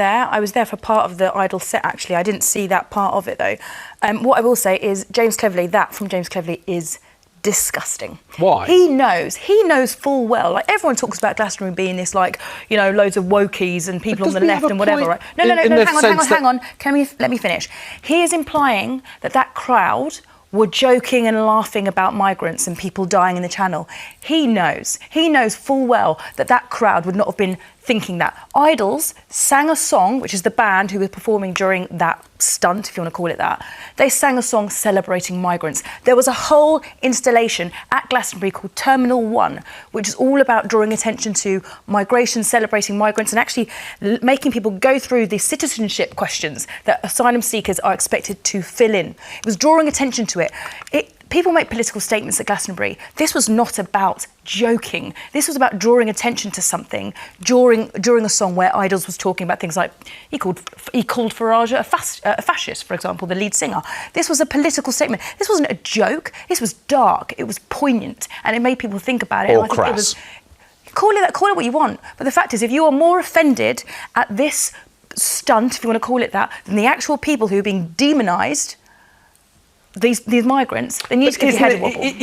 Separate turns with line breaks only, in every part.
there. I was there for part of the Idol set, actually. I didn't see that part of it, though. What I will say is James Cleverly, that from James Cleverly is disgusting.
Why?
He knows full well. Like, everyone talks about Glastonbury being this, like, you know, loads of wokies and people on the left and whatever, right? No, hang on. Let me finish. He is implying that crowd were joking and laughing about migrants and people dying in the Channel. He knows full well that crowd would not have been thinking that. Idols sang a song, which is the band who were performing during that stunt, if you want to call it that. They sang a song celebrating migrants. There was a whole installation at Glastonbury called Terminal 1, which is all about drawing attention to migration, celebrating migrants, and actually making people go through the citizenship questions that asylum seekers are expected to fill in. It was drawing attention to it. People make political statements at Glastonbury. This was not about joking. This was about drawing attention to something during a song where Idols was talking about things like he called Farage a fascist, for example, the lead singer. This was a political statement. This wasn't a joke. This was dark. It was poignant, and it made people think about it.
Or
and I think
crass.
it was, call it what you want. But the fact is, if you are more offended at this stunt, if you want to call it that, than the actual people who are being demonised, these migrants, they need to get your head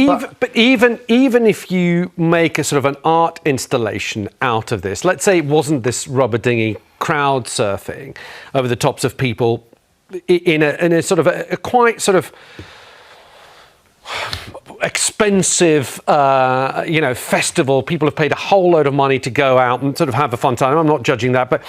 wobble.
But even if you make a sort of an art installation out of this, let's say it wasn't this rubber dinghy crowd surfing over the tops of people in a sort of a quite sort of expensive, festival. People have paid a whole load of money to go out and sort of have a fun time. I'm not judging that, but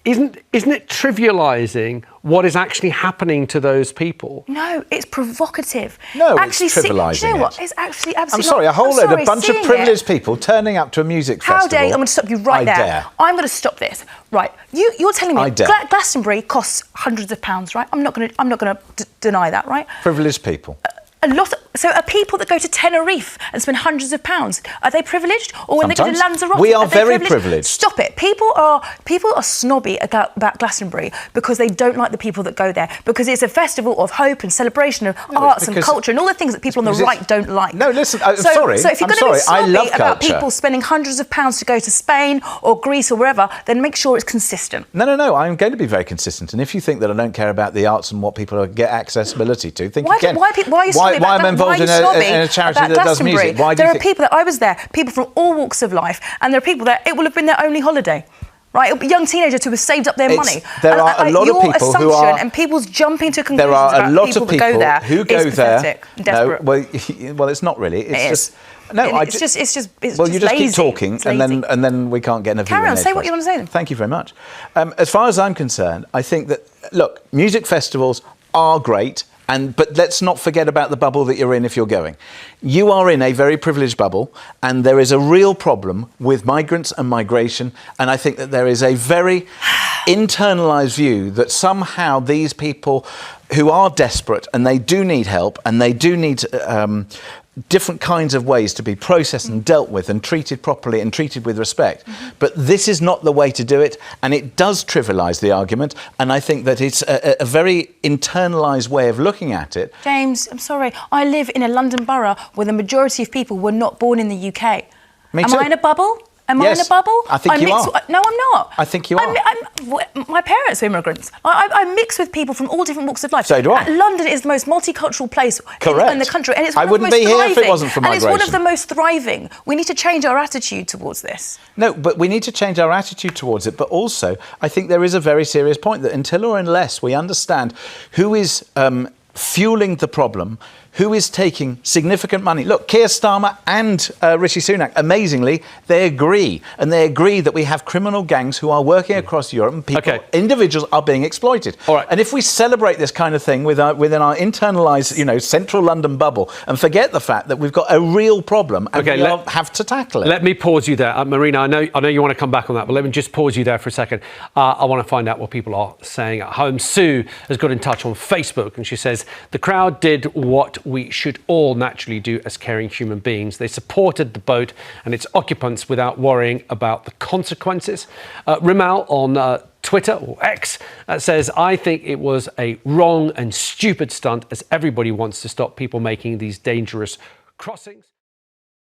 isn't it trivialising what is actually happening to those people?
No, it's provocative.
No,
actually,
it's trivialising.
Do you know what? It's actually absolutely.
I'm sorry, a bunch of privileged people turning up to a music festival.
How dare you? I'm going to stop you right there.
Dare.
I'm going to stop this. Right, you're telling me
I dare.
Glastonbury costs hundreds of pounds, right? I'm not going to deny that, right?
Privileged people.
So are people that go to Tenerife and spend hundreds of pounds, are they privileged? Or when
Sometimes.
they go to Lanzarote,
we are very privileged.
Stop it. People are snobby about Glastonbury because they don't like the people that go there, because it's a festival of hope and celebration of arts and culture and all the things that people on the right don't like.
No, listen, sorry.
So if you're going to be snobby about
culture.
people spending hundreds of pounds to go to Spain or Greece or wherever, then make sure it's consistent.
No, I'm going to be very consistent. And if you think that I don't care about the arts and what people get accessibility to, think again.
Why are you snobby about
I'm involved in a charity that does music. Why do you think?
There are people I was there, people from all walks of life, and there are people that it will have been their only holiday. Right, young teenagers who have saved up their money.
There are a lot of people who are,
and people's jumping to conclusions
there are a lot
about
of people
that go there
who go
is pathetic and desperate.
No, well, it's not really. It's just
well,
you just keep talking, and then we can't get in a view.
Carry on, say what you want to say then.
Thank you very much. As far as I'm concerned, I think that music festivals are great. But let's not forget about the bubble that you're in if you're going. You are in a very privileged bubble, and there is a real problem with migrants and migration, and I think that there is a very internalised view that somehow these people who are desperate and they do need help and they do need different kinds of ways to be processed and dealt with and treated properly and treated with respect. But this is not the way to do it, and it does trivialise the argument, and I think that it's a very internalised way of looking at it.
James, I'm sorry, I live in a London borough where the majority of people were not born in the UK.
Me too.
Am I in a bubble? Am
Yes,
I in a bubble?
I think you are.
No, I'm not.
I think you are.
My parents are immigrants. I mix with people from all different walks of life.
So do I.
London is the most multicultural place in the country, and it's one
I wouldn't
of the most
be here
thriving.
if it wasn't for migration.
And it's one of the most thriving. We need to change our attitude towards this.
No, but we need to change our attitude towards it. But also, I think there is a very serious point that until or unless we understand who is fueling the problem, who is taking significant money. Look, Keir Starmer and Rishi Sunak, amazingly, they agree. And they agree that we have criminal gangs who are working across Europe and individuals are being exploited.
All right.
And if we celebrate this kind of thing within our internalised, central London bubble and forget the fact that we've got a real problem and we have to tackle it.
Let me pause you there. Marina, I know you want to come back on that, but let me just pause you there for a second. I want to find out what people are saying at home. Sue has got in touch on Facebook and she says, the crowd did what we should all naturally do as caring human beings. They supported the boat and its occupants without worrying about the consequences. Rimal on Twitter or X says, I think it was a wrong and stupid stunt as everybody wants to stop people making these dangerous crossings.